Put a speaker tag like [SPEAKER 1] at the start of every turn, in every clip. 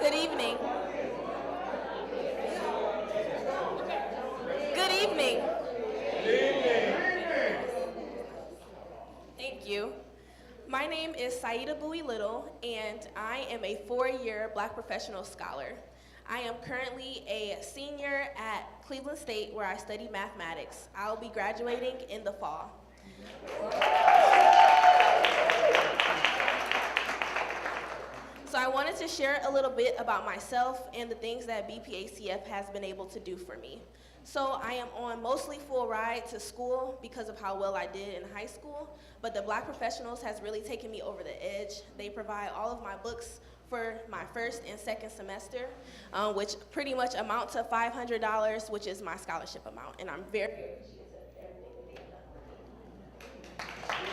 [SPEAKER 1] Good evening. Good evening. Thank you. My name is Saida Bowie Little, and I am a four-year Black professional scholar. I am currently a senior at Cleveland State, where I study mathematics. I'll be graduating in the fall. So I wanted to share a little bit about myself and the things that BPACF has been able to do for me. So I am on mostly full ride to school because of how well I did in high school, but the Black Professionals has really taken me over the edge. They provide all of my books for my first and second semester, which pretty much amount to $500, which is my scholarship amount, and I'm very appreciative of everything that they've done for me.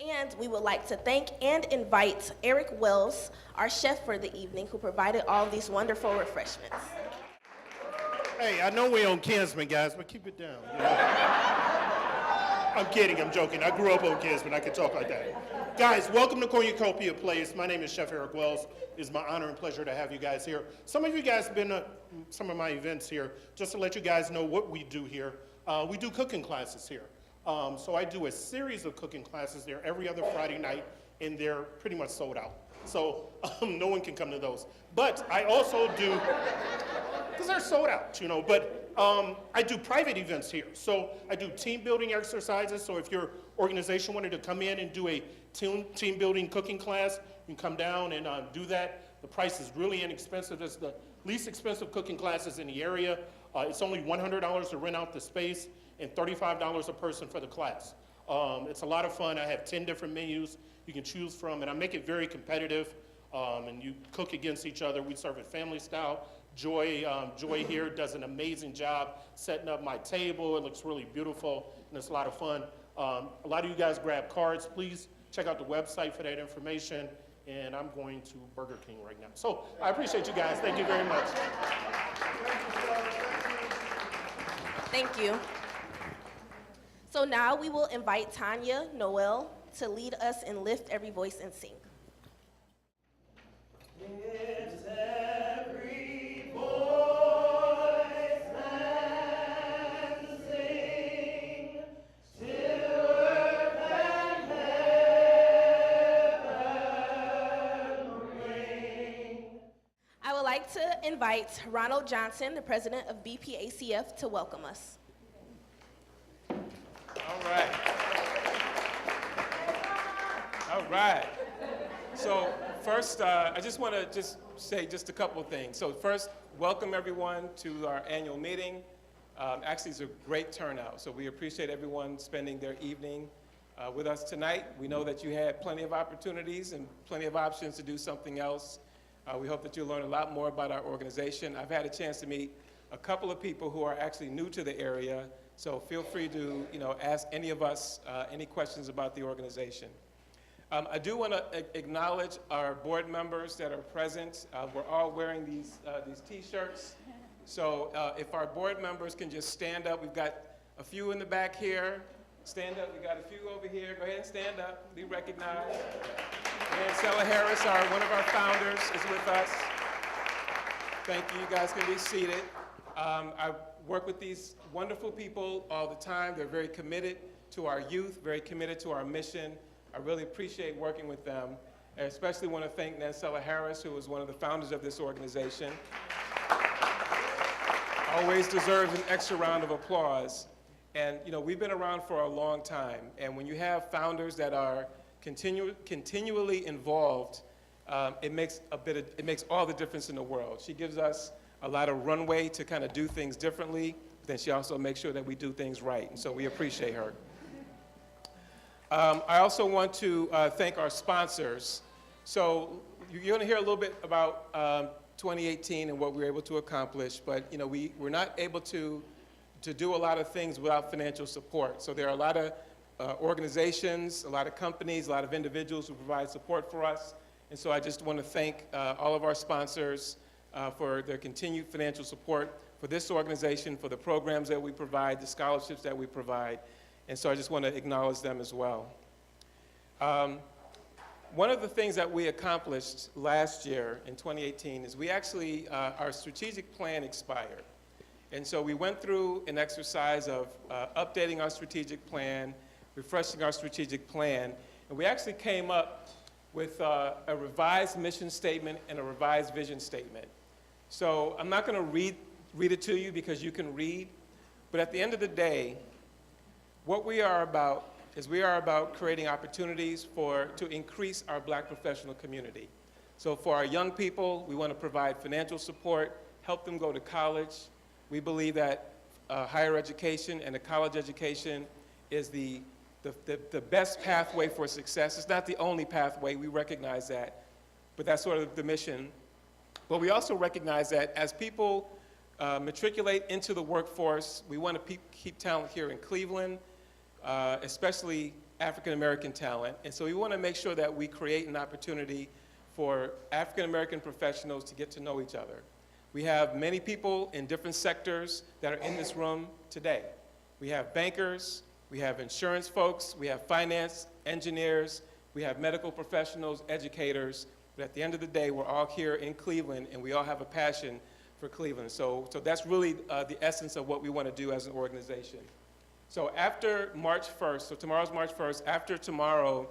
[SPEAKER 1] And we would like to thank and invite Eric Wells, our chef for the evening, who provided all of these wonderful refreshments.
[SPEAKER 2] Hey, I know we're on Kinsman, guys, but keep it down. You know? I'm kidding, I'm joking. I grew up on Kinsman, I can talk like that. Guys, welcome to Cornucopia Place. My name is Chef Eric Wells. It's my honor and pleasure to have you guys here. Some of you guys have been to some of my events here. Just to let you guys know what we do here. We do cooking classes here. So I do a series of cooking classes there every other Friday night, and they're pretty much sold out. So no one can come to those. But I also do, because they're sold out, you know, but I do private events here. So I do team building exercises. So if your organization wanted to come in and do a team building cooking class, you can come down and do that. The price is really inexpensive. It's the least expensive cooking classes in the area. It's only $100 to rent out the space and $35 a person for the class. It's a lot of fun. I have 10 different menus you can choose from, and I make it very competitive, and you cook against each other. We serve it family style. Joy here does an amazing job setting up my table. It looks really beautiful, and it's a lot of fun. A lot of you guys grab cards. Please check out the website for that information, and I'm going to Burger King right now. So I appreciate you guys. Thank you very much.
[SPEAKER 1] Thank you. So now we will invite Tanya Noel to lead us in Lift Every Voice and Sing.
[SPEAKER 3] Lift every voice and sing, till earth and heaven ring.
[SPEAKER 1] I would like to invite Ronald Johnson, the president of BPACF, to welcome us.
[SPEAKER 4] All right. All right. So first, I just want to say a couple of things. So first, welcome everyone to our annual meeting. Actually, it's a great turnout. So we appreciate everyone spending their evening with us tonight. We know that you had plenty of opportunities and plenty of options to do something else. We hope that you'll learn a lot more about our organization. I've had a chance to meet a couple of people who are actually new to the area. So feel free to, ask any of us any questions about the organization. I do want to acknowledge our board members that are present. We're all wearing these T-shirts. So if our board members can just stand up. We've got a few in the back here. Stand up. We got a few over here. Go ahead and stand up. Be recognized. And Stella Harris, one of our founders, is with us. Thank you. You guys can be seated. I work with these wonderful people all the time. They're very committed to our youth, very committed to our mission. I really appreciate working with them. I especially want to thank Nancella Harris, who is one of the founders of this organization. Always deserves an extra round of applause. And we've been around for a long time. And when you have founders that are continually involved, it makes all the difference in the world. She gives us a lot of runway to kind of do things differently, but then she also makes sure that we do things right, and so we appreciate her. I also want to thank our sponsors. So you're going to hear a little bit about 2018 and what we were able to accomplish, but we're not able to do a lot of things without financial support. So there are a lot of organizations, a lot of companies, a lot of individuals who provide support for us, and so I just want to thank all of our sponsors for their continued financial support for this organization, for the programs that we provide, the scholarships that we provide. And so I just want to acknowledge them as well. One of the things that we accomplished last year in 2018 is we actually, our strategic plan expired. And so we went through an exercise of updating our strategic plan, refreshing our strategic plan, and we actually came up with a revised mission statement and a revised vision statement. So I'm not going to read it to you because you can read, but at the end of the day, what we are about is we are about creating opportunities to increase our Black professional community. So for our young people, we want to provide financial support, help them go to college. We believe that higher education and a college education is the best pathway for success. It's not the only pathway, we recognize that, but that's sort of the mission. But we also recognize that as people matriculate into the workforce, we want to keep talent here in Cleveland, especially African American talent. And so we want to make sure that we create an opportunity for African American professionals to get to know each other. We have many people in different sectors that are in this room today. We have bankers, we have insurance folks, we have finance, engineers, we have medical professionals, educators, but at the end of the day, we're all here in Cleveland and we all have a passion for Cleveland. So that's really the essence of what we want to do as an organization. So after March 1st, so tomorrow's March 1st, after tomorrow,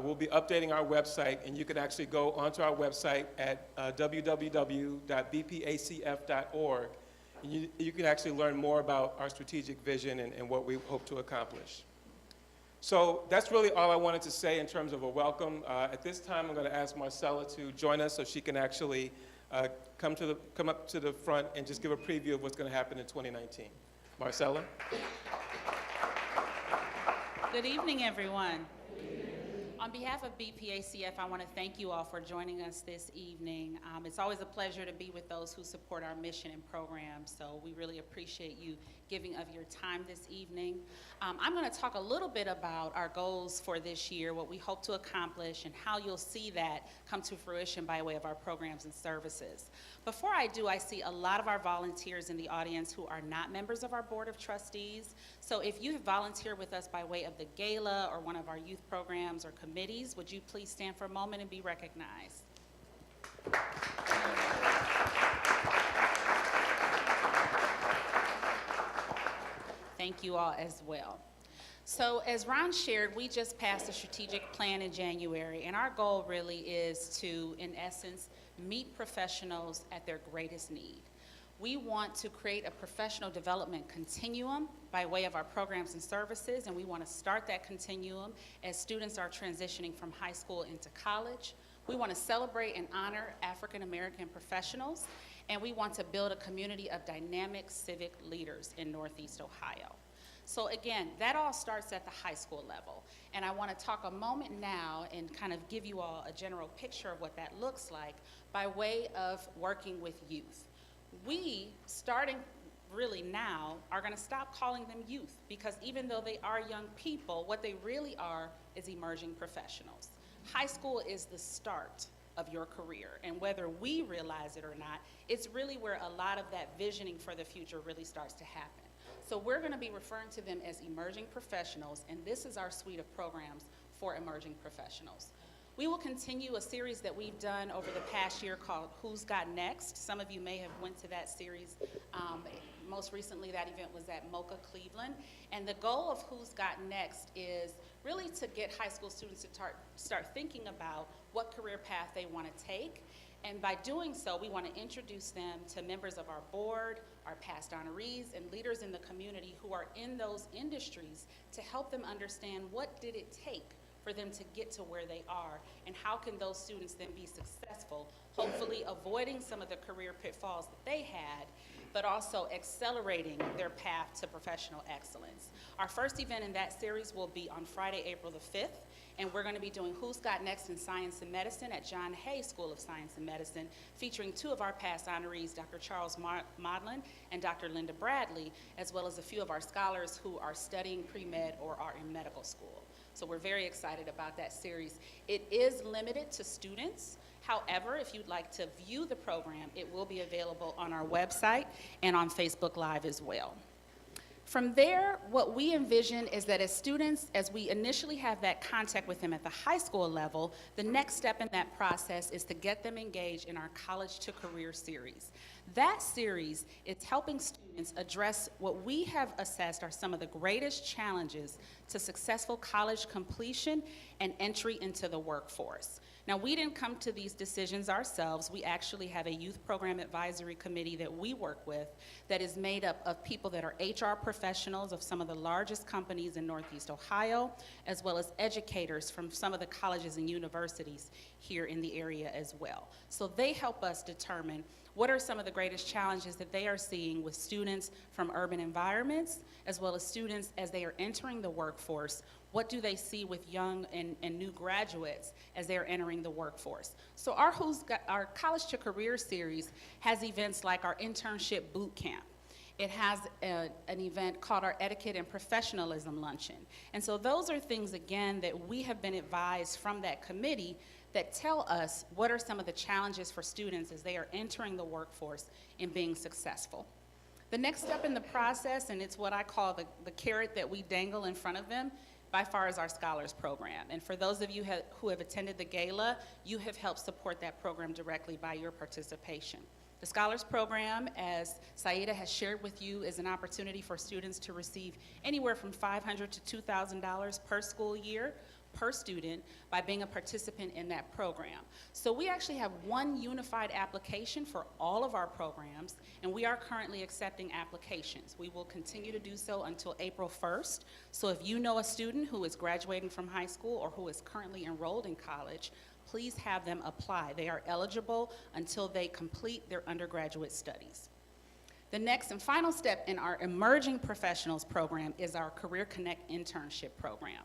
[SPEAKER 4] we'll be updating our website, and you can actually go onto our website at www.bpacf.org. And you can actually learn more about our strategic vision and what we hope to accomplish. So that's really all I wanted to say in terms of a welcome. At this time, I'm going to ask Marcella to join us so she can actually come up to the front and just give a preview of what's going to happen in 2019. Marcella?
[SPEAKER 5] Good evening, everyone. On behalf of BPACF, I want to thank you all for joining us this evening. It's always a pleasure to be with those who support our mission and program, so we really appreciate you giving of your time this evening. I'm going to talk a little bit about our goals for this year, what we hope to accomplish, and how you'll see that come to fruition by way of our programs and services. Before I do, I see a lot of our volunteers in the audience who are not members of our Board of Trustees. So if you have volunteered with us by way of the Gala or one of our youth programs or committees, would you please stand for a moment and be recognized? Thank you all as well. So as Ron shared, we just passed a strategic plan in January, and our goal really is to, in essence, meet professionals at their greatest need. We want to create a professional development continuum by way of our programs and services, and we want to start that continuum as students are transitioning from high school into college. We want to celebrate and honor African American professionals, and we want to build a community of dynamic civic leaders in Northeast Ohio. So again, that all starts at the high school level, and I want to talk a moment now and kind of give you all a general picture of what that looks like by way of working with youth. We, starting really now, are going to stop calling them youth, because even though they are young people, what they really are is emerging professionals. High school is the start of your career, and whether we realize it or not, it's really where a lot of that visioning for the future really starts to happen. So we're going to be referring to them as emerging professionals, and this is our suite of programs for emerging professionals. We will continue a series that we've done over the past year called Who's Got Next. Some of you may have went to that series. Most recently, that event was at Mocha, Cleveland. And the goal of Who's Got Next is really to get high school students to start thinking about what career path they want to take. And by doing so, we want to introduce them to members of our board, our past honorees, and leaders in the community who are in those industries to help them understand what did it take for them to get to where they are, and how can those students then be successful, hopefully avoiding some of the career pitfalls that they had, but also accelerating their path to professional excellence. Our first event in that series will be on Friday, April the 5th, and we're going to be doing Who's Got Next in Science and Medicine at John Hay School of Science and Medicine, featuring two of our past honorees, Dr. Charles Modlin and Dr. Linda Bradley, as well as a few of our scholars who are studying pre-med or are in medical school. So we're very excited about that series. It is limited to students. However, if you'd like to view the program, it will be available on our website and on Facebook Live as well. From there, what we envision is that as students, as we initially have that contact with them at the high school level, the next step in that process is to get them engaged in our College to Career series. That series is helping students address what we have assessed are some of the greatest challenges to successful college completion and entry into the workforce. Now, we didn't come to these decisions ourselves. We actually have a youth program advisory committee that we work with that is made up of people that are HR professionals of some of the largest companies in Northeast Ohio, as well as educators from some of the colleges and universities here in the area as well. So they help us determine what are some of the greatest challenges that they are seeing with students from urban environments, as well as students as they are entering the workforce. What do they see with young and new graduates as they're entering the workforce? So our College to Career series has events like our Internship Boot Camp. It has an event called our Etiquette and Professionalism Luncheon. And so those are things, again, that we have been advised from that committee that tell us what are some of the challenges for students as they are entering the workforce and being successful. The next step in the process, and it's what I call the carrot that we dangle in front of them, by far is our Scholars Program. And for those of you who have attended the Gala, you have helped support that program directly by your participation. The Scholars Program, as Saida has shared with you, is an opportunity for students to receive anywhere from $500 to $2,000 per school year per student by being a participant in that program. So we actually have one unified application for all of our programs, and we are currently accepting applications. We will continue to do so until April 1st. So if you know a student who is graduating from high school or who is currently enrolled in college, please have them apply. They are eligible until they complete their undergraduate studies. The next and final step in our Emerging Professionals program is our Career Connect internship program.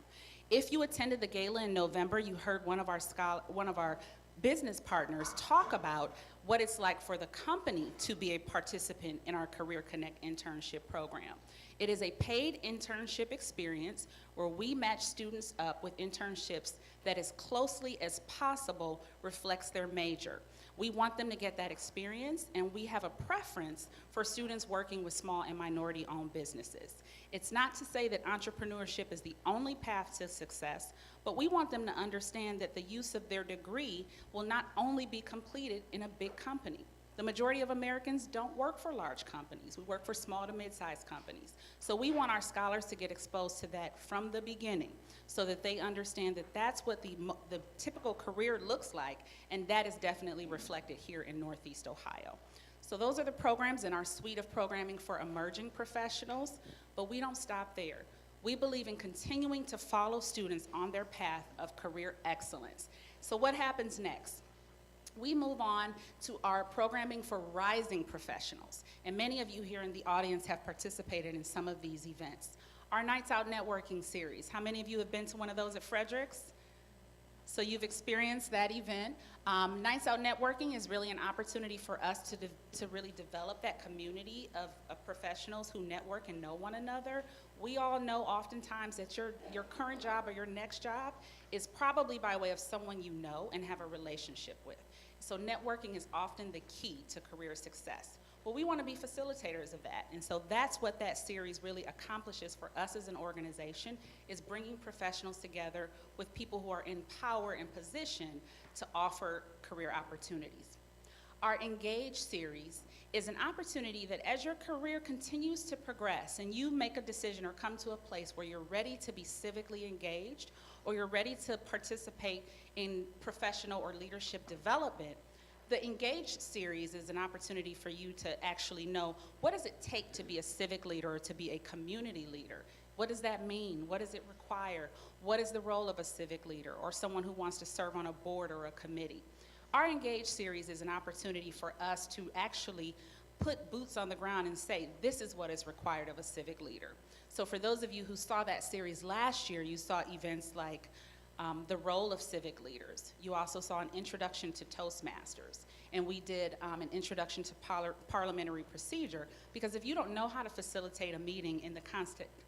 [SPEAKER 5] If you attended the Gala in November, you heard one of our business partners talk about what it's like for the company to be a participant in our Career Connect internship program. It is a paid internship experience where we match students up with internships that as closely as possible reflects their major. We want them to get that experience, and we have a preference for students working with small and minority-owned businesses. It's not to say that entrepreneurship is the only path to success, but we want them to understand that the use of their degree will not only be completed in a big company. The majority of Americans don't work for large companies. We work for small to mid-sized companies. So we want our scholars to get exposed to that from the beginning so that they understand that that's what the typical career looks like, and that is definitely reflected here in Northeast Ohio. So those are the programs in our suite of programming for emerging professionals, but we don't stop there. We believe in continuing to follow students on their path of career excellence. So what happens next? We move on to our programming for rising professionals. And many of you here in the audience have participated in some of these events. Our Nights Out Networking series. How many of you have been to one of those at Fredericks? So you've experienced that event. Nights Out Networking is really an opportunity for us to really develop that community of professionals who network and know one another. We all know oftentimes that your current job or your next job is probably by way of someone you know and have a relationship with. So networking is often the key to career success. Well, we want to be facilitators of that, and so that's what that series really accomplishes for us as an organization, is bringing professionals together with people who are in power and position to offer career opportunities. Our Engage series is an opportunity that as your career continues to progress and you make a decision or come to a place where you're ready to be civically engaged or you're ready to participate in professional or leadership development, the Engage series is an opportunity for you to actually know, what does it take to be a civic leader or to be a community leader? What does that mean? What does it require? What is the role of a civic leader or someone who wants to serve on a board or a committee? Our Engage series is an opportunity for us to actually put boots on the ground and say, this is what is required of a civic leader. So for those of you who saw that series last year, you saw events like the role of civic leaders. You also saw an introduction to Toastmasters. And we did an introduction to parliamentary procedure, because if you don't know how to facilitate a meeting in the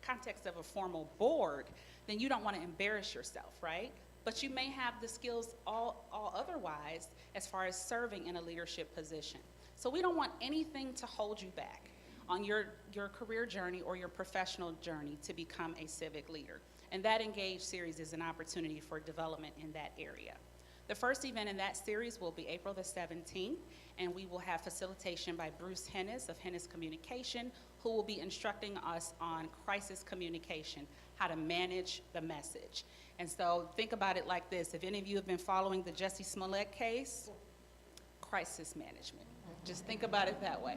[SPEAKER 5] context of a formal board, then you don't want to embarrass yourself, right? But you may have the skills all otherwise as far as serving in a leadership position. So we don't want anything to hold you back. on your career journey or your professional journey to become a civic leader. And that Engage series is an opportunity for development in that area. The first event in that series will be April the 17th, and we will have facilitation by Bruce Hennis of Hennis Communication, who will be instructing us on crisis communication, how to manage the message. And so think about it like this. If any of you have been following the Jussie Smollett case, crisis management. Just think about it that way.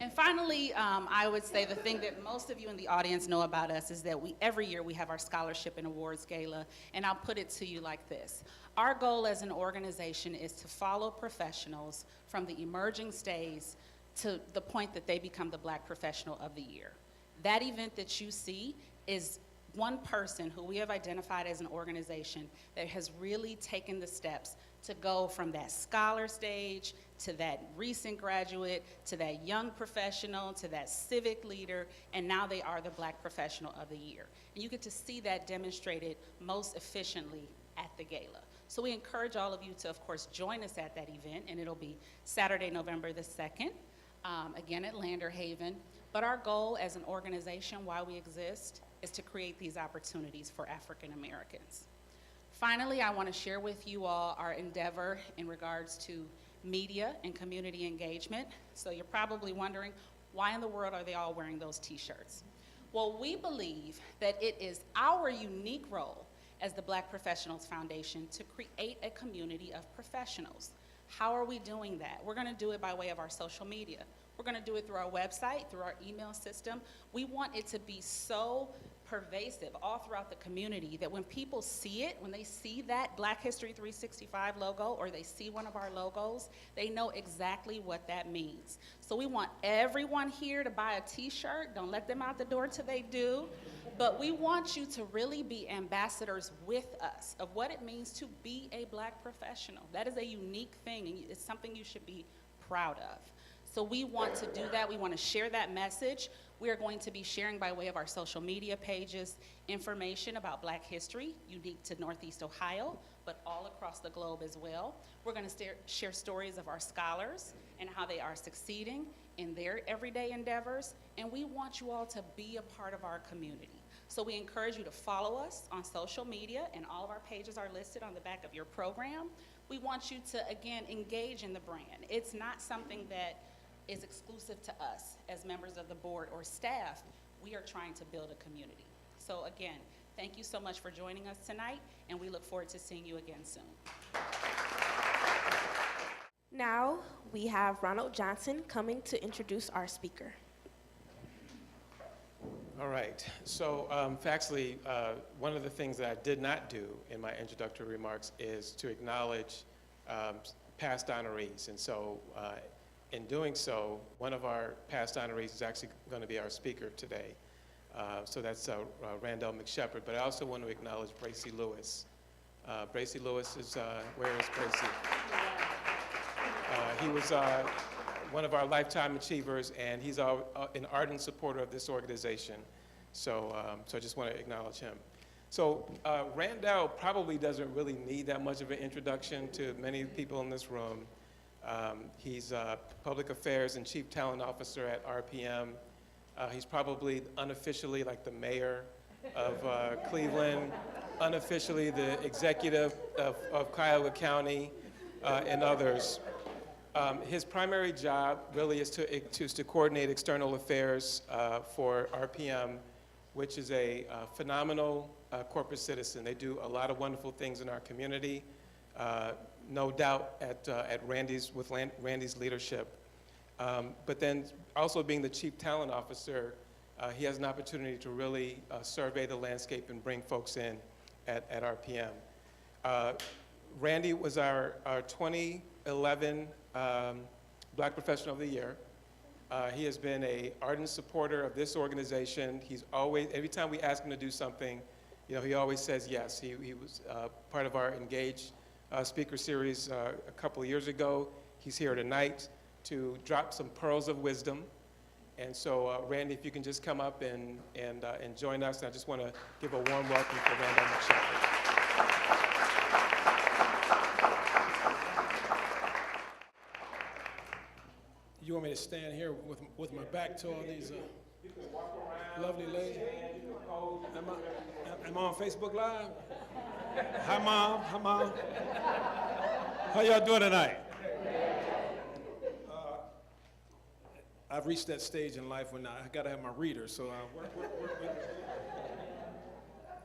[SPEAKER 5] And finally, I would say the thing that most of you in the audience know about us is that every year we have our scholarship and awards gala, and I'll put it to you like this. Our goal as an organization is to follow professionals from the emerging stage to the point that they become the Black Professional of the Year. That event that you see is one person who we have identified as an organization that has really taken the steps to go from that scholar stage to that recent graduate, to that young professional, to that civic leader, and now they are the Black Professional of the Year. And you get to see that demonstrated most efficiently at the gala. So we encourage all of you to, of course, join us at that event, and it'll be Saturday, November the 2nd, again at Lander Haven. But our goal as an organization, while we exist, is to create these opportunities for African Americans. Finally, I want to share with you all our endeavor in regards to media and community engagement. So you're probably wondering, why in the world are they all wearing those t-shirts? Well, we believe that it is our unique role as the Black Professionals Foundation to create a community of professionals. How are we doing that? We're going to do it by way of our social media. We're going to do it through our website, through our email system. We want it to be so pervasive all throughout the community that when people see it, when they see that Black History 365 logo or they see one of our logos, they know exactly what that means. So we want everyone here to buy a t-shirt. Don't let them out the door till they do. But we want you to really be ambassadors with us of what it means to be a Black professional. That is a unique thing, and it's something you should be proud of. So we want to do that. We want to share that message. We are going to be sharing by way of our social media pages information about Black history, unique to Northeast Ohio, but all across the globe as well. We're going to share stories of our scholars and how they are succeeding in their everyday endeavors. And we want you all to be a part of our community. So we encourage you to follow us on social media, and all of our pages are listed on the back of your program. We want you to, again, engage in the brand. It's not something that is exclusive to us as members of the board or staff. We are trying to build a community. So again, thank you so much for joining us tonight, and we look forward to seeing you again soon.
[SPEAKER 1] Now we have Ronald Johnson coming to introduce our speaker.
[SPEAKER 4] All right, so actually, one of the things that I did not do in my introductory remarks is to acknowledge past honorees. And so in doing so, one of our past honorees is actually going to be our speaker today. So that's Randall McShepard, but I also want to acknowledge Bracy Lewis. Bracy Lewis is, where is Bracy? He was one of our lifetime achievers, and he's an ardent supporter of this organization. So, so I just want to acknowledge him. So Randall probably doesn't really need that much of an introduction to many people in this room. He's Public Affairs and Chief Talent Officer at RPM. He's probably unofficially like the mayor of Cleveland, unofficially the executive of Cuyahoga County, and others. His primary job really is to coordinate external affairs for RPM, which is a phenomenal corporate citizen. They do a lot of wonderful things in our community, no doubt at Randy's, with Randy's leadership. But then also being the Chief Talent Officer, he has an opportunity to really survey the landscape and bring folks in at RPM. Randy was our 2011 Black Professional of the Year. He has been an ardent supporter of this organization. He's always, every time we ask him to do something, you know, he always says yes. He was part of our Engage speaker series a couple of years ago. He's here tonight to drop some pearls of wisdom. And so, Randy, if you can just come up and join us. And I just want to give a warm welcome to Randall McShepard.
[SPEAKER 6] You want me me to stand here with my back to all these lovely ladies? Am I on Facebook Live? Hi, Mom. Hi, Mom. How y'all doing tonight? I've reached that stage in life when I got to have my reader, so work with it.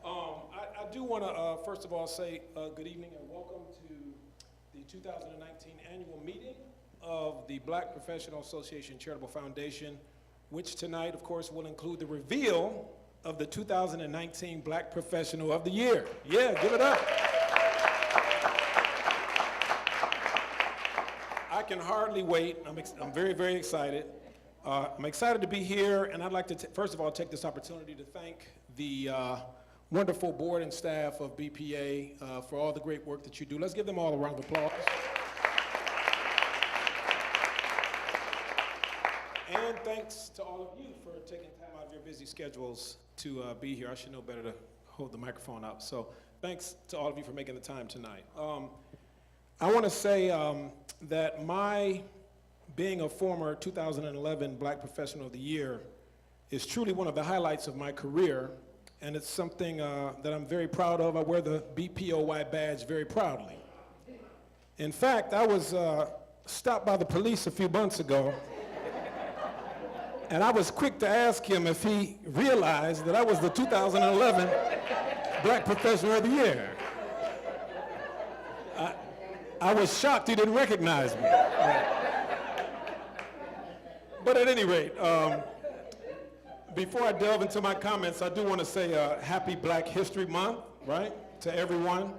[SPEAKER 6] I do want to, first of all, say good evening and welcome to the 2019 annual meeting of the Black Professional Association Charitable Foundation, which tonight, of course, will include the reveal of the 2019 Black Professional of the Year. Yeah, give it up. I can hardly wait. I'm very, very excited. I'm excited to be here, and I'd like to, first of all, take this opportunity to thank the wonderful board and staff of BPA for all the great work that you do. Let's give them all a round of applause. And thanks to all of you for taking time out of your busy schedules to be here. I should know better to hold the microphone up. So thanks to all of you for making the time tonight. I want to say that my being a former 2011 Black Professional of the Year is truly one of the highlights of my career, and it's something that I'm very proud of. I wear the BPOY badge very proudly. In fact, I was stopped by the police a few months ago, and I was quick to ask him if he realized that I was the 2011 Black Professional of the Year. I was shocked he didn't recognize me. But at any rate, before I delve into my comments, I do want to say happy Black History Month, right, to everyone.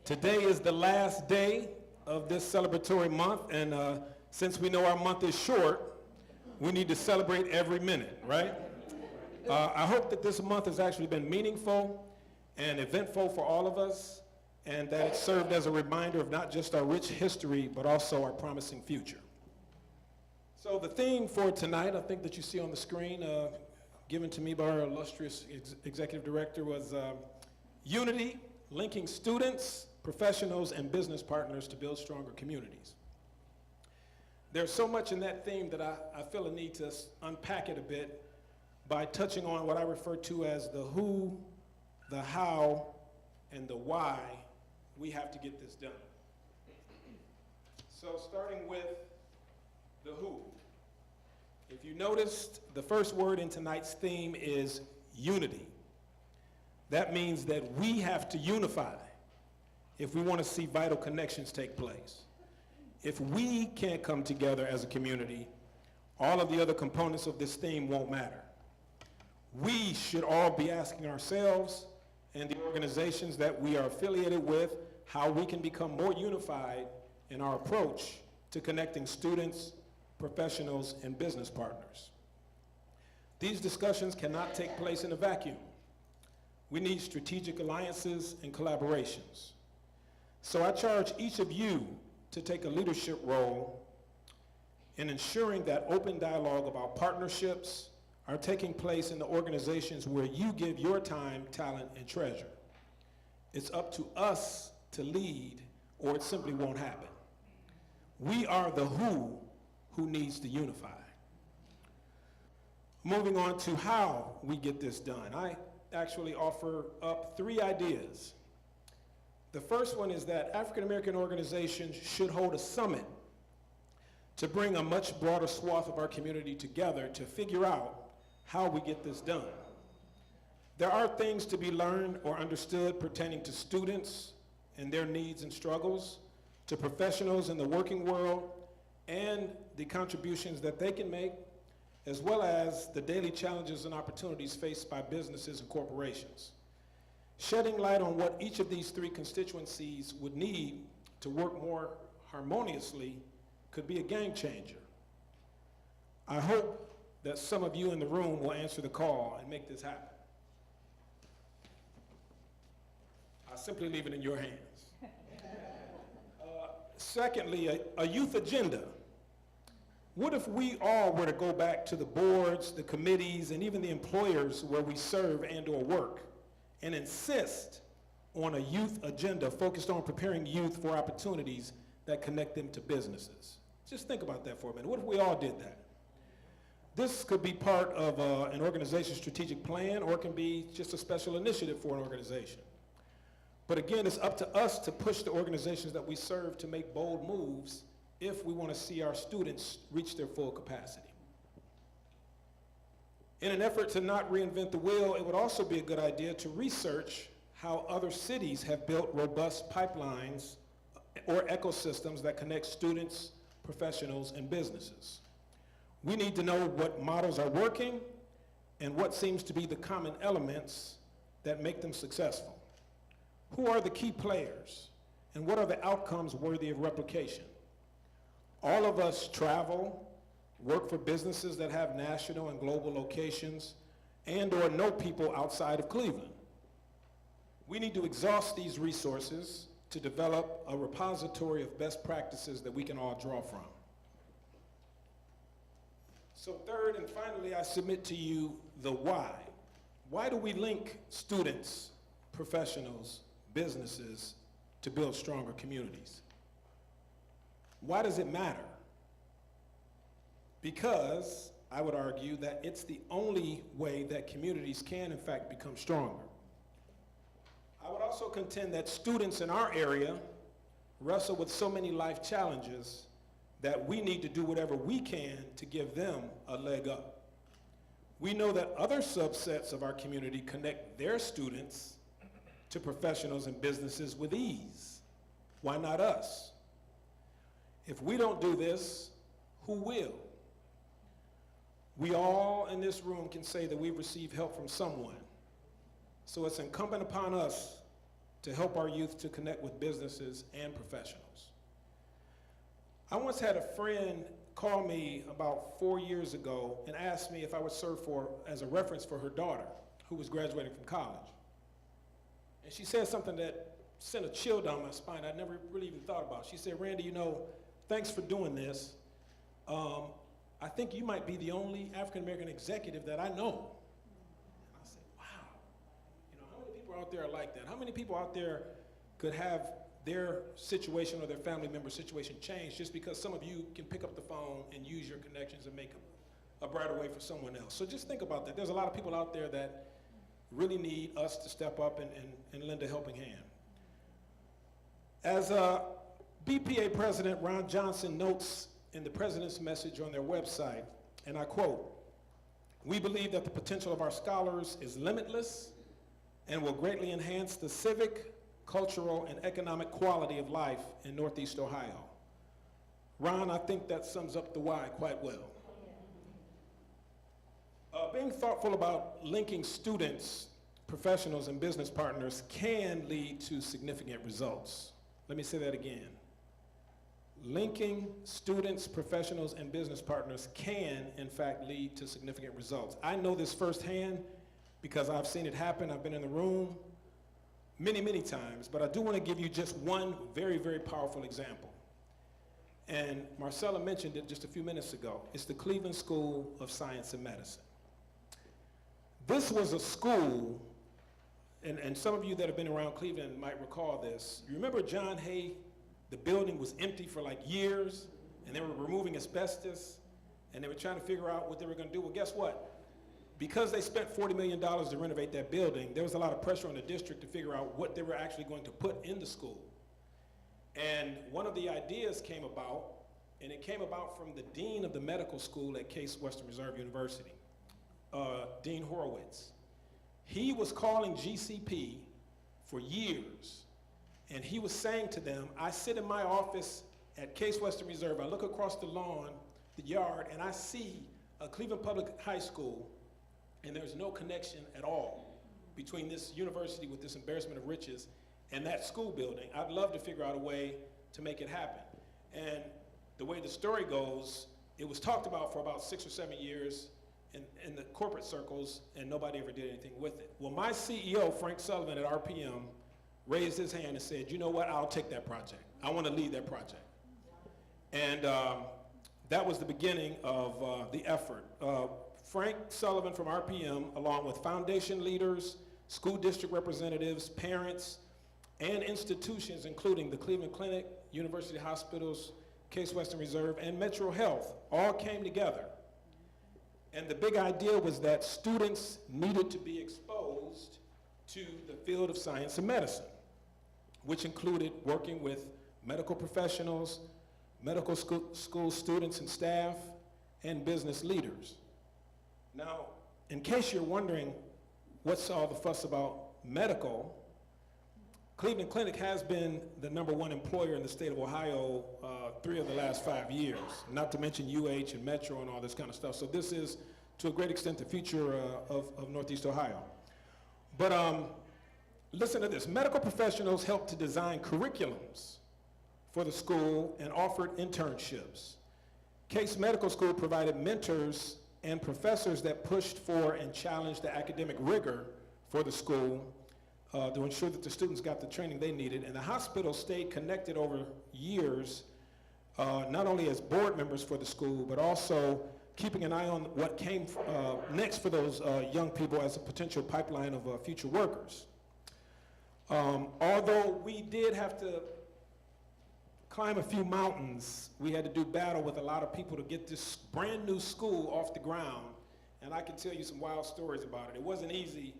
[SPEAKER 6] Today is the last day of this celebratory month, and since we know our month is short, we need to celebrate every minute, right? I hope that this month has actually been meaningful and eventful for all of us, and that it served as a reminder of not just our rich history, but also our promising future. So the theme for tonight, I think that you see on the screen, given to me by our illustrious executive director, was unity, linking students, professionals, and business partners to build stronger communities. There's so much in that theme that I feel a need to unpack it a bit by touching on what I refer to as the who, the how, and the why we have to get this done. So starting with the who. If you noticed, the first word in tonight's theme is unity. That means that we have to unify if we want to see vital connections take place. If we can't come together as a community, all of the other components of this theme won't matter. We should all be asking ourselves and the organizations that we are affiliated with how we can become more unified in our approach to connecting students, professionals, and business partners. These discussions cannot take place in a vacuum. We need strategic alliances and collaborations. So I charge each of you to take a leadership role in ensuring that open dialogue about partnerships are taking place in the organizations where you give your time, talent, and treasure. It's up to us to lead, or it simply won't happen. We are the who needs to unify. Moving on to how we get this done. I actually offer up 3 ideas. The first one is that African American organizations should hold a summit to bring a much broader swath of our community together to figure out how we get this done. There are things to be learned or understood pertaining to students and their needs and struggles, to professionals in the working world, and the contributions that they can make, as well as the daily challenges and opportunities faced by businesses and corporations. Shedding light on what each of these 3 constituencies would need to work more harmoniously could be a game changer. I hope that some of you in the room will answer the call and make this happen. I simply leave it in your hands. Secondly, a youth agenda. What if we all were to go back to the boards, the committees, and even the employers where we serve and/or work and insist on a youth agenda focused on preparing youth for opportunities that connect them to businesses? Just think about that for a minute. What if we all did that? This could be part of an organization's strategic plan, or it can be just a special initiative for an organization. But again, it's up to us to push the organizations that we serve to make bold moves if we want to see our students reach their full capacity. In an effort to not reinvent the wheel, it would also be a good idea to research how other cities have built robust pipelines or ecosystems that connect students, professionals, and businesses. We need to know what models are working and what seems to be the common elements that make them successful. Who are the key players, and what are the outcomes worthy of replication? All of us travel, work for businesses that have national and global locations, and or know people outside of Cleveland. We need to exhaust these resources to develop a repository of best practices that we can all draw from. So third and finally, I submit to you the why. Why do we link students, professionals, businesses to build stronger communities? Why does it matter? Because I would argue that it's the only way that communities can, in fact, become stronger. I would also contend that students in our area wrestle with so many life challenges that we need to do whatever we can to give them a leg up. We know that other subsets of our community connect their students to professionals and businesses with ease. Why not us? If we don't do this, who will? We all in this room can say that we've received help from someone. So it's incumbent upon us to help our youth to connect with businesses and professionals. I once had a friend call me about 4 years ago and asked me if I would serve as a reference for her daughter, who was graduating from college. And she said something that sent a chill down my spine I'd never really even thought about. She said, Randy, you know, thanks for doing this. I think you might be the only African-American executive that I know. And I said, wow, you know, how many people out there are like that? How many people out there could have their situation or their family member situation change just because some of you can pick up the phone and use your connections and make a brighter way for someone else? So just think about that. There's a lot of people out there that really need us to step up and lend a helping hand. As BPA President Ron Johnson notes in the President's message on their website, and I quote, "We believe that the potential of our scholars is limitless and will greatly enhance the civic, cultural, and economic quality of life in Northeast Ohio." Ron, I think that sums up the why quite well. Being thoughtful about linking students, professionals, and business partners can lead to significant results. Let me say that again. Linking students, professionals, and business partners can, in fact, lead to significant results. I know this firsthand because I've seen it happen. I've been in the room many, many times, but I do want to give you just one very, very powerful example. And Marcella mentioned it just a few minutes ago. It's the Cleveland School of Science and Medicine. This was a school, and some of you that have been around Cleveland might recall this. You remember John Hay? The building was empty for like years, and they were removing asbestos, and they were trying to figure out what they were going to do. Well, guess what? Because they spent $40 million to renovate that building, there was a lot of pressure on the district to figure out what they were actually going to put in the school. And one of the ideas came about, and it came about from the dean of the medical school at Case Western Reserve University, Dean Horowitz. He was calling GCP for years, and he was saying to them, I sit in my office at Case Western Reserve, I look across the lawn, the yard, and I see a Cleveland Public High School, and there's no connection at all between this university with this embarrassment of riches and that school building. I'd love to figure out a way to make it happen. And the way the story goes, it was talked about for about 6 or 7 years in the corporate circles, and nobody ever did anything with it. Well, my CEO, Frank Sullivan at RPM, raised his hand and said, you know what, I'll take that project. I want to lead that project. And that was the beginning of the effort. Frank Sullivan from RPM, along with foundation leaders, school district representatives, parents, and institutions, including the Cleveland Clinic, University Hospitals, Case Western Reserve, and Metro Health all came together. And the big idea was that students needed to be exposed to the field of science and medicine, which included working with medical professionals, medical school students and staff, and business leaders. Now, in case you're wondering what's all the fuss about medical, Cleveland Clinic has been the #1 employer in the state of Ohio 3 of the last 5 years, not to mention UH and Metro and all this kind of stuff. So this is, to a great extent, the future of Northeast Ohio. But listen to this. Medical professionals helped to design curriculums for the school and offered internships. Case Medical School provided mentors and professors that pushed for and challenged the academic rigor for the school to ensure that the students got the training they needed. And the hospital stayed connected over years, not only as board members for the school, but also keeping an eye on what came next for those young people as a potential pipeline of future workers. Although we did have to climb a few mountains, we had to do battle with a lot of people to get this brand new school off the ground, and I can tell you some wild stories about it. It wasn't easy,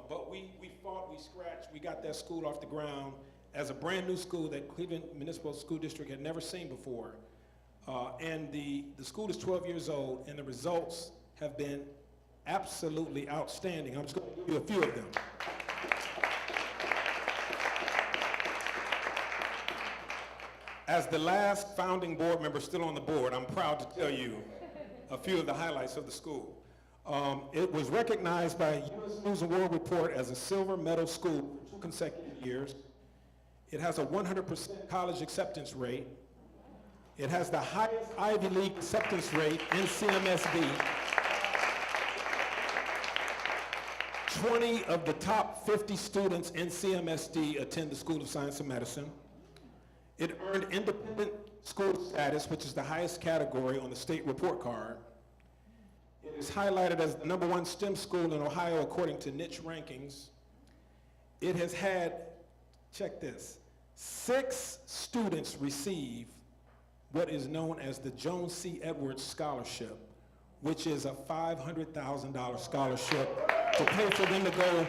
[SPEAKER 6] but we fought, we scratched, we got that school off the ground as a brand new school that Cleveland Municipal School District had never seen before. And the school is 12 years old, and the results have been absolutely outstanding. I'm just going to give you a few of them. As the last founding board member still on the board, I'm proud to tell you a few of the highlights of the school. It was recognized by U.S. News and World Report as a silver medal school for 2 consecutive years. It has a 100% college acceptance rate. It has the highest Ivy League acceptance rate in CMSD. 20 of the top 50 students in CMSD attend the School of Science and Medicine. It earned independent school status, which is the highest category on the state report card. It is highlighted as the #1 STEM school in Ohio according to niche rankings. It has had, check this, 6 students receive what is known as the Joan C. Edwards Scholarship, which is a $500,000 scholarship to pay for them to go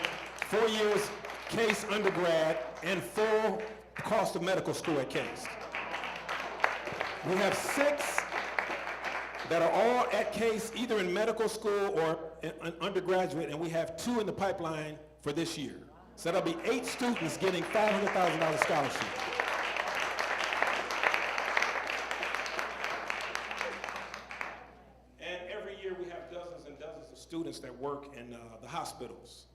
[SPEAKER 6] 4 years Case undergrad and full cost of medical school at Case. We have 6 that are all at Case, either in medical school or an undergraduate, and we have 2 in the pipeline for this year. So that'll be 8 students getting $500,000 scholarship. And every year we have dozens and dozens of students that work in the hospitals,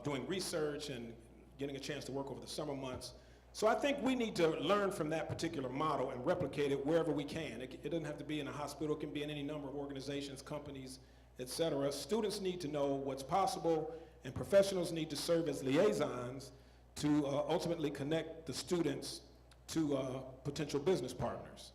[SPEAKER 6] doing research and getting a chance to work over the summer months. So I think we need to learn from that particular model and replicate it wherever we can. It doesn't have to be in a hospital, it can be in any number of organizations, companies, etc. Students need to know what's possible, and professionals need to serve as liaisons to ultimately connect the students to potential business partners.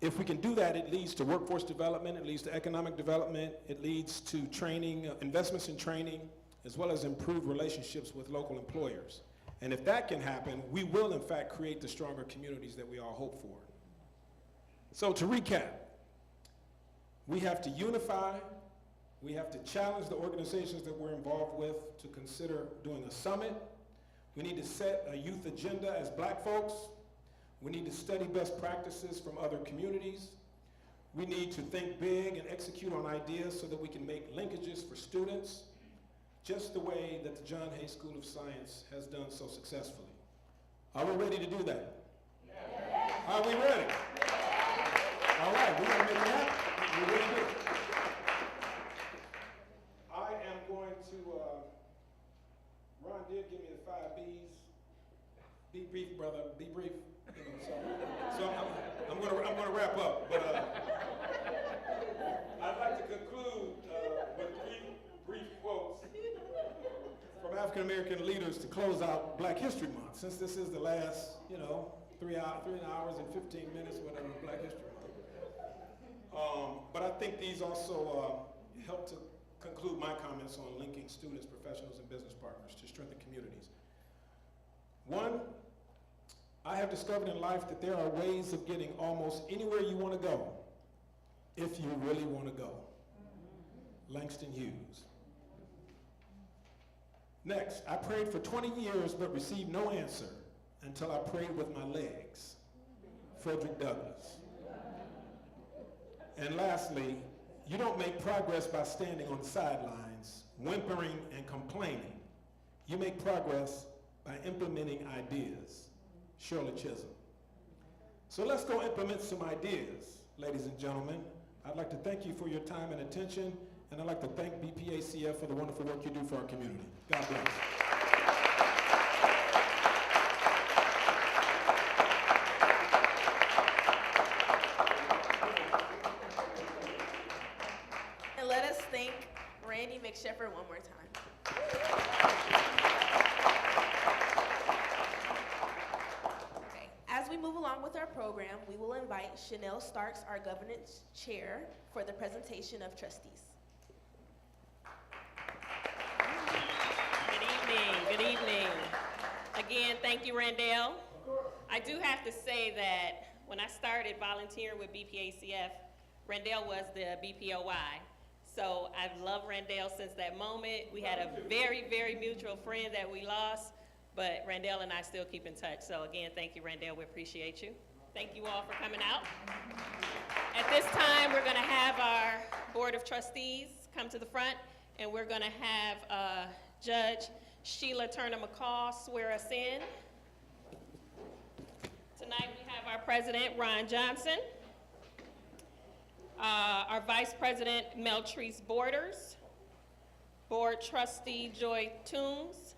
[SPEAKER 6] If we can do that, it leads to workforce development, it leads to economic development, it leads to training, investments in training, as well as improved relationships with local employers. And if that can happen, we will in fact create the stronger communities that we all hope for. So to recap, we have to unify, we have to challenge the organizations that we're involved with to consider doing a summit. We need to set a youth agenda as black folks. We need to study best practices from other communities. We need to think big and execute on ideas so that we can make linkages for students, just the way that the John Hay School of Science has done so successfully. Are we ready to do that? Yes. Are we ready? Yes. All right, we're going to make it happen. We're ready to do it. I am going to, Ron did give me the 5 B's. Be brief, brother, be brief. You know, so I'm going to wrap up, but I'd like to conclude with 3 brief quotes from African American leaders to close out Black History Month, since this is the last, 3 hours and 15 minutes, whatever, Black History Month. But I think these also help to conclude my comments on linking students, professionals, and business partners to strengthen communities. 1, I have discovered in life that there are ways of getting almost anywhere you want to go, if you really want to go. Langston Hughes. Next, I prayed for 20 years but received no answer until I prayed with my legs. Frederick Douglass. And lastly, you don't make progress by standing on the sidelines, whimpering and complaining. You make progress by implementing ideas. Shirley Chisholm. So let's go implement some ideas, ladies and gentlemen. I'd like to thank you for your time and attention, and I'd like to thank BPACF for the wonderful work you do for our community. God bless.
[SPEAKER 1] And let us thank Randy McShepard one more time. Okay. As we move along with our program, we will invite Chanel Starks, our governance chair, for the presentation of trustees.
[SPEAKER 7] Good evening. Again, thank you, Randall. I do have to say that when I started volunteering with BPACF, Randall was the BPOY. So I've loved Randall since that moment. We had a very, very mutual friend that we lost, but Randall and I still keep in touch. So again, thank you, Randall. We appreciate you. Thank you all for coming out. At this time, we're going to have our Board of Trustees come to the front, and we're going to have Judge Sheila Turner McCall swear us in. Tonight we have our President, Ron Johnson, our Vice President, Meltrice Borders, Board Trustee Joy Toombs,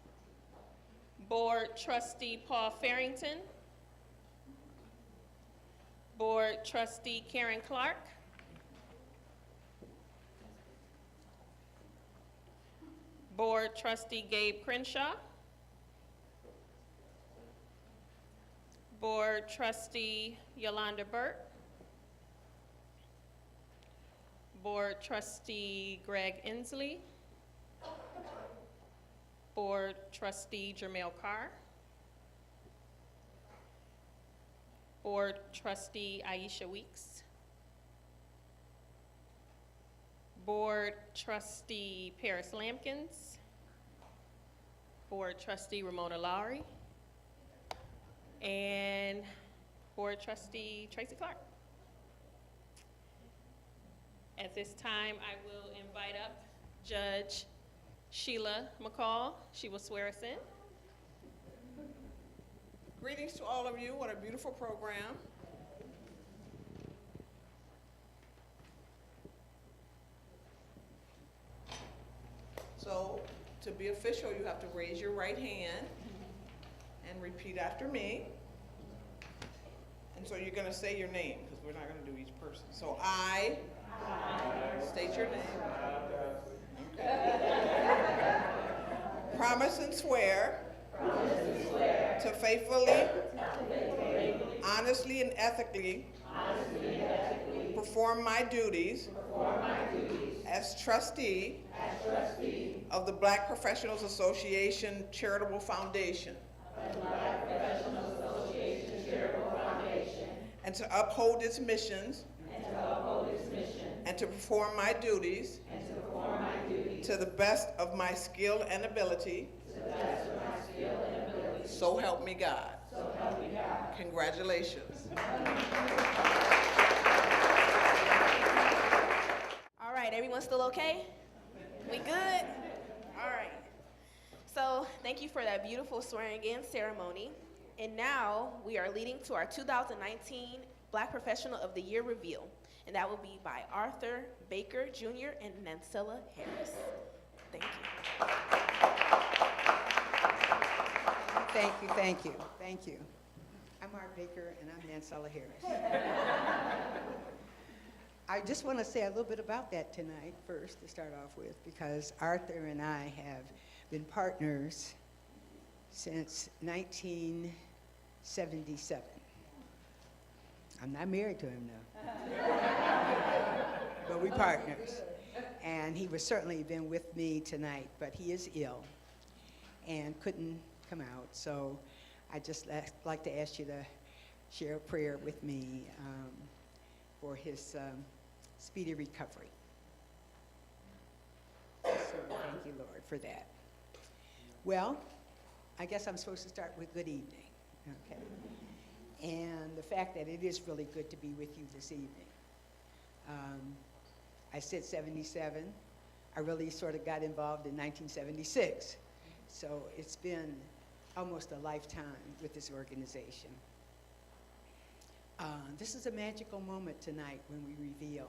[SPEAKER 7] Board Trustee Paul Farrington, Board Trustee Karen Clark, Board Trustee Gabe Crenshaw, Board Trustee Yolanda Burt, Board Trustee Greg Inslee, Board Trustee Jermel Carr, Board Trustee Aisha Weeks, Board Trustee Paris Lampkins, Board Trustee Ramona Lowry, and Board Trustee Tracy Clark. At this time, I will invite up Judge Sheila McCall. She will swear us in.
[SPEAKER 8] Greetings to all of you. What a beautiful program. So, to be official, you have to raise your right hand and repeat after me. And so you're going to say your name, because we're not going to do each person. So I state your name. Okay. Promise and swear to faithfully, honestly, and ethically perform my duties as trustee of the Black Professionals Association Charitable Foundation, and to uphold its missions and to perform my duties to the best of my skill and ability. So help me God. Congratulations.
[SPEAKER 1] All right, everyone still okay? We good? All right. So thank you for that beautiful swearing in ceremony. And now we are leading to our 2019 Black Professional of the Year reveal. And that will be by Arthur Baker Jr. and Nancella Harris. Thank you.
[SPEAKER 9] Thank you. I'm Art Baker, and I'm Nancella Harris. I just want to say a little bit about that tonight first to start off with, because Arthur and I have been partners since 1977. I'm not married to him now, but we're partners. And he was certainly been with me tonight, but he is ill and couldn't come out. So I'd just like to ask you to share a prayer with me for his speedy recovery. So thank you, Lord, for that. Well, I guess I'm supposed to start with good evening, okay? And the fact that it is really good to be with you this evening. I said 77. I really sort of got involved in 1976. So it's been almost a lifetime with this organization. This is a magical moment tonight when we reveal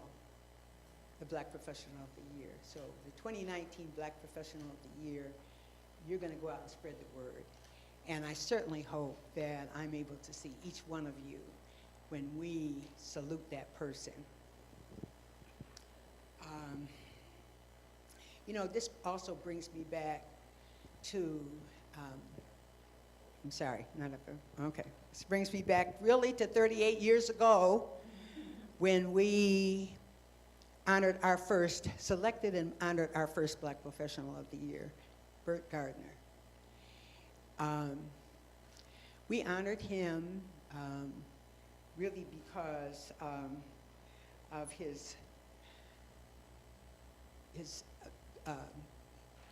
[SPEAKER 9] the Black Professional of the Year. So the 2019 Black Professional of the Year, you're going to go out and spread the word. And I certainly hope that I'm able to see each one of you when we salute that person. You know, this also brings me back to, I'm sorry, not up there, okay. This brings me back really to 38 years ago when we selected and honored our first Black Professional of the Year, Burt Gardner. We honored him really because of his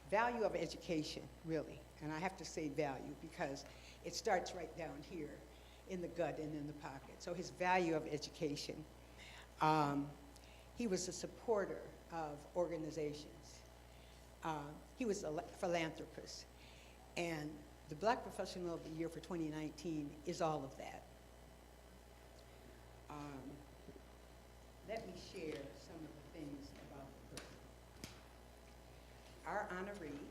[SPEAKER 9] value of education, really. And I have to say value because it starts right down here in the gut and in the pocket. So his value of education. He was a supporter of organizations. He was a philanthropist. And the Black Professional of the Year for 2019 is all of that. Let me share some of the things about the person. Our honoree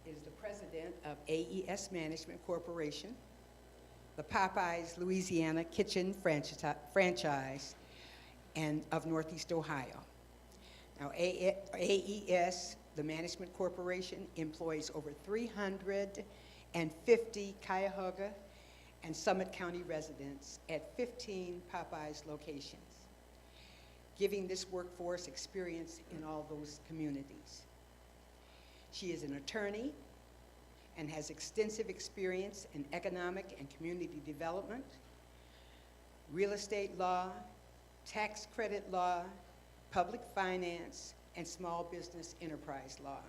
[SPEAKER 9] is the president of AES Management Corporation, the Popeyes Louisiana Kitchen franchise, and of Northeast Ohio. Now, AES, the Management Corporation, employs over 350 Cuyahoga and Summit County residents at 15 Popeyes locations, giving this workforce experience in all those communities. She is an attorney and has extensive experience in economic and community development, real estate law, tax credit law, public finance, and small business enterprise law.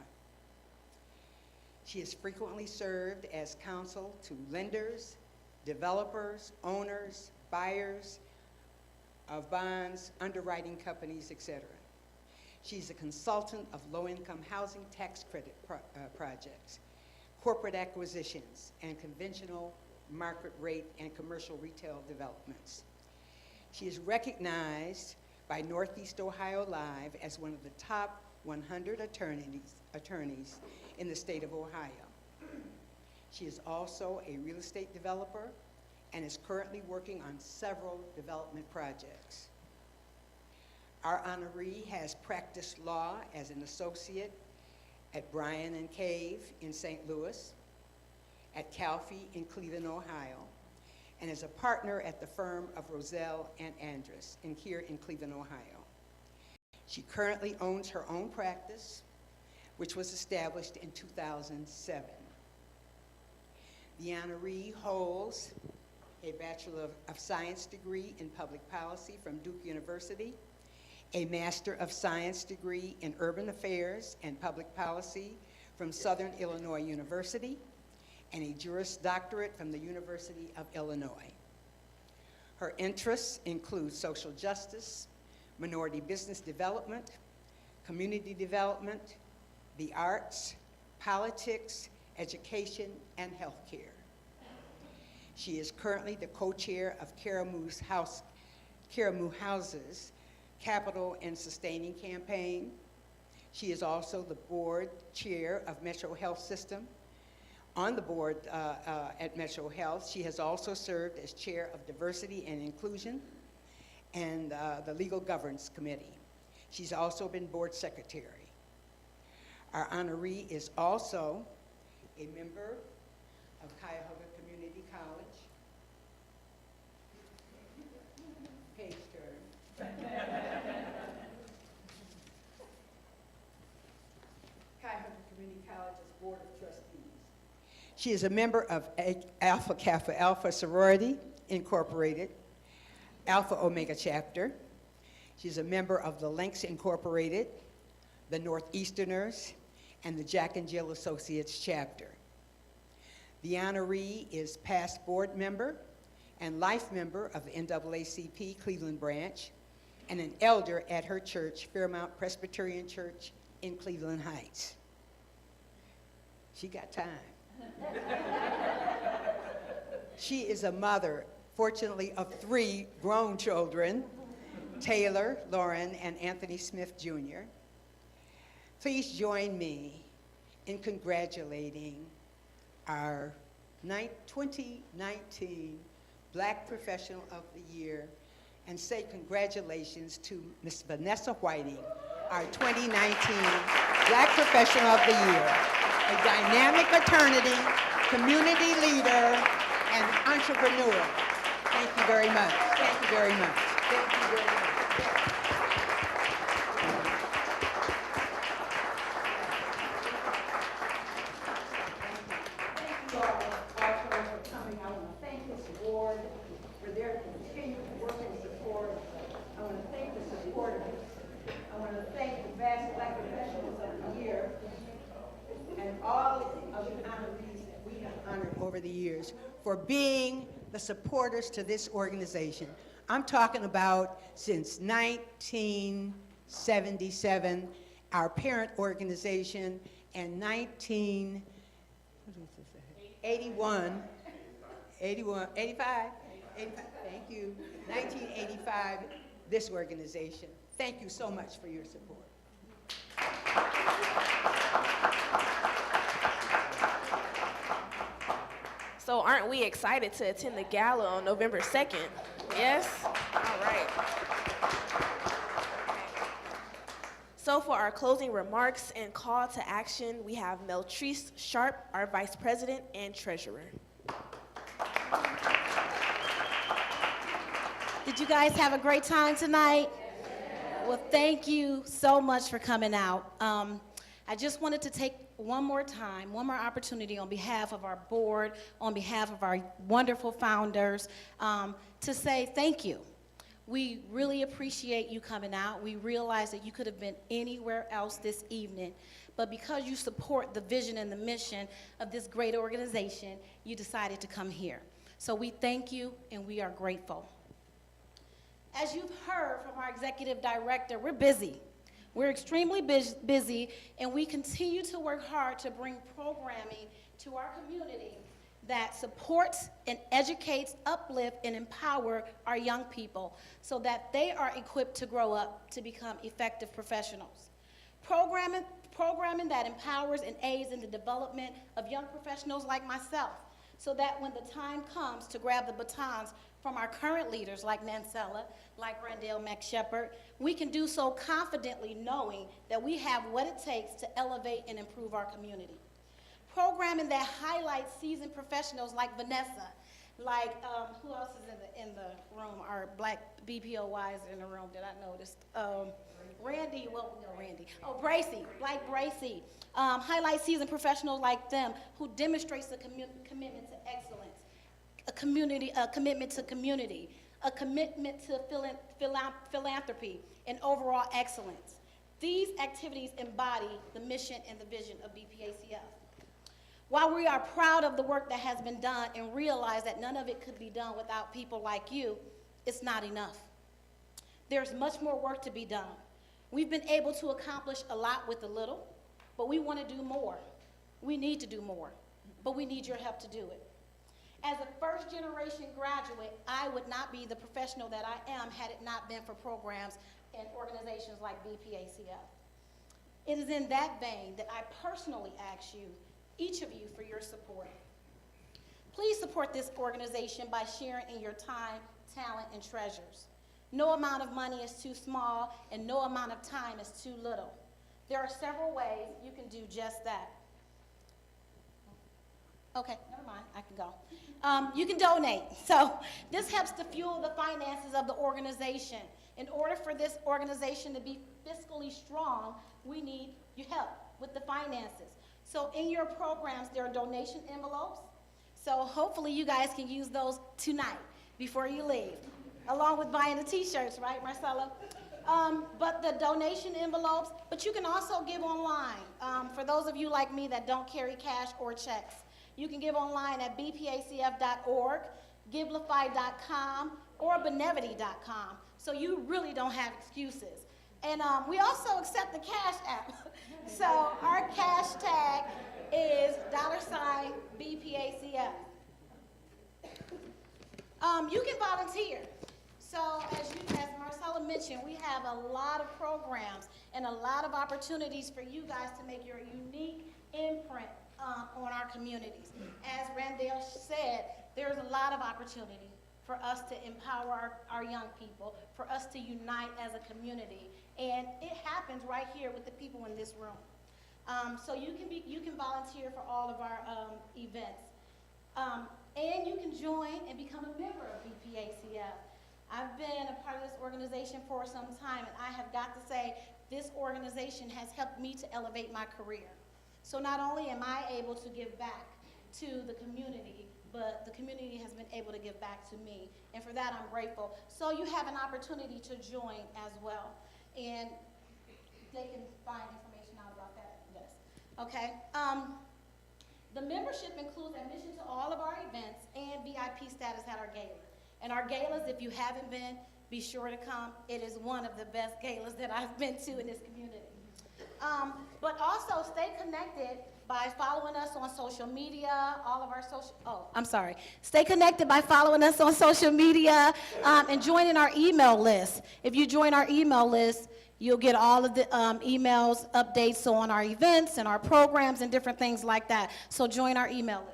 [SPEAKER 9] She has frequently served as counsel to lenders, developers, owners, buyers of bonds, underwriting companies, etc. She's a consultant of low-income housing tax credit projects, corporate acquisitions, and conventional market rate and commercial retail developments. She is recognized by Northeast Ohio Live as one of the top 100 attorneys in the state of Ohio. She is also a real estate developer and is currently working on several development projects. Our honoree has practiced law as an associate at Bryan and Cave in St. Louis, at Calfee in Cleveland, Ohio, and is a partner at the firm of Roselle and Andrus here in Cleveland, Ohio. She currently owns her own practice, which was established in 2007. The honoree holds a Bachelor of Science degree in Public Policy from Duke University, a Master of Science degree in Urban Affairs and Public Policy from Southern Illinois University, and a Juris Doctorate from the University of Illinois. Her interests include social justice, minority business development, community development, the arts, politics, education, and healthcare. She is currently the co-chair of Caramoo House's Capital and Sustaining Campaign. She is also the board chair of Metro Health System. On the board at Metro Health, she has also served as chair of Diversity and Inclusion and the Legal Governance Committee. She's also been board secretary. Our honoree is also a member of Cuyahoga Community College. Page turn. Cuyahoga Community College's Board of Trustees. She is a member of Alpha Kappa Alpha Sorority Incorporated, Alpha Omega Chapter. She's a member of the Lynx Incorporated, the Northeasterners, and the Jack and Jill Associates Chapter. The honoree is past board member and life member of the NAACP Cleveland branch, and an elder at her church, Fairmount Presbyterian Church in Cleveland Heights. She got time. She is a mother, fortunately, of 3 grown children, Taylor, Lauren, and Anthony Smith Jr. Please join me in congratulating our 2019 Black Professional of the Year, and say congratulations to Ms. Vanessa Whiting, our 2019 Black Professional of the Year, a dynamic attorney, community leader, and entrepreneur. Thank you very much. Thank you very much. Thank you very much. Thank you all also for coming. I want to thank this board for their continued work and support. I want to thank the supporters. I want to thank the vast Black professionals of the year and all of the honorees that we have honored over the years for being the supporters to this organization. I'm talking about since 1977, our parent organization, and 1981, 85, thank you, 1985, this organization. Thank you so much for your support.
[SPEAKER 1] So aren't we excited to attend the gala on November 2nd? Yes? All right. So for our closing remarks and call to action, we have Meltrice Sharp, our Vice President and Treasurer.
[SPEAKER 10] Did you guys have a great time tonight? Well, thank you so much for coming out. I just wanted to take one more opportunity on behalf of our board, on behalf of our wonderful founders, to say thank you. We really appreciate you coming out. We realize that you could have been anywhere else this evening, but because you support the vision and the mission of this great organization, you decided to come here. So we thank you and we are grateful. As you've heard from our executive director, we're busy. We're extremely busy, and we continue to work hard to bring programming to our community that supports and educates, uplifts, and empower our young people so that they are equipped to grow up to become effective professionals. Programming that empowers and aids in the development of young professionals like myself, so that when the time comes to grab the batons from our current leaders like Nancella, like Randall McShepard, we can do so confidently knowing that we have what it takes to elevate and improve our community. Programming that highlights seasoned professionals like Vanessa, like who else is in the room? Our Black BPOYs in the room that I noticed. Randy, Bracy, like Bracy. Highlight seasoned professionals like them who demonstrates a commitment to excellence, a commitment to community, a commitment to philanthropy, and overall excellence. These activities embody the mission and the vision of BPACF. While we are proud of the work that has been done and realize that none of it could be done without people like you, it's not enough. There's much more work to be done. We've been able to accomplish a lot with a little, but we want to do more. We need to do more, but we need your help to do it. As a first-generation graduate, I would not be the professional that I am had it not been for programs and organizations like BPACF. It is in that vein that I personally ask you, each of you, for your support. Please support this organization by sharing in your time, talent, and treasures. No amount of money is too small, and no amount of time is too little. There are several ways you can do just that. Okay, never mind, I can go. You can donate. So this helps to fuel the finances of the organization. In order for this organization to be fiscally strong, we need your help with the finances. So in your programs, there are donation envelopes. So hopefully you guys can use those tonight before you leave, along with buying the t-shirts, right, Marcella? But the donation envelopes, but you can also give online. For those of you like me that don't carry cash or checks, you can give online at bpacf.org, givelify.com, or benevity.com. So you really don't have excuses. And we also accept the Cash App. So our cash tag is $BPACF. You can volunteer. So as Marcella mentioned, we have a lot of programs and a lot of opportunities for you guys to make your unique imprint on our communities. As Randall said, there's a lot of opportunity for us to empower our young people, for us to unite as a community. And it happens right here with the people in this room. So you can volunteer for all of our events. And you can join and become a member of BPACF. I've been a part of this organization for some time, and I have got to say, this organization has helped me to elevate my career. So not only am I able to give back to the community, but the community has been able to give back to me. And for that, I'm grateful. So you have an opportunity to join as well. And they can find information out about that. Yes. Okay. The membership includes admission to all of our events and VIP status at our gala. And our galas, if you haven't been, be sure to come. It is one of the best galas that I've been to in this community. But also stay connected by following us on social media, Stay connected by following us on social media and joining our email list. If you join our email list, you'll get all of the emails, updates on our events and our programs and different things like that. So join our email list.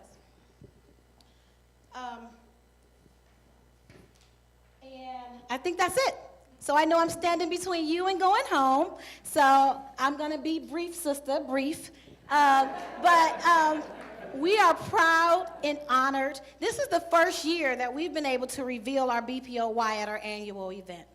[SPEAKER 10] And I think that's it. So I know I'm standing between you and going home. So I'm going to be brief, sister, brief. We are proud and honored. This is the first year that we've been able to reveal our BPOY at our annual event.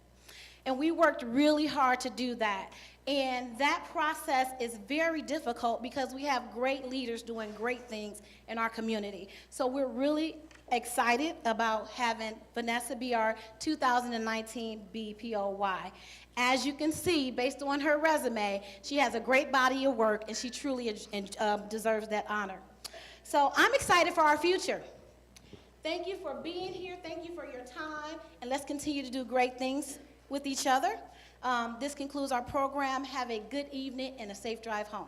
[SPEAKER 10] And we worked really hard to do that. And that process is very difficult because we have great leaders doing great things in our community. So we're really excited about having Vanessa be our 2019 BPOY. As you can see, based on her resume, she has a great body of work, and she truly deserves that honor. So I'm excited for our future. Thank you for being here. Thank you for your time, and let's continue to do great things with each other. This concludes our program. Have a good evening and a safe drive home.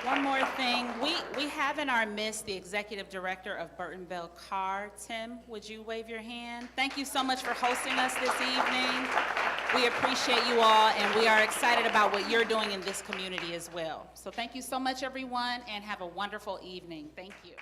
[SPEAKER 5] One more thing, we have in our midst the Executive Director of Burton Bell Carr. Tim, would you wave your hand? Thank you so much for hosting us this evening. We appreciate you all, and we are excited about what you're doing in this community as well. So thank you so much, everyone, and have a wonderful evening. Thank you.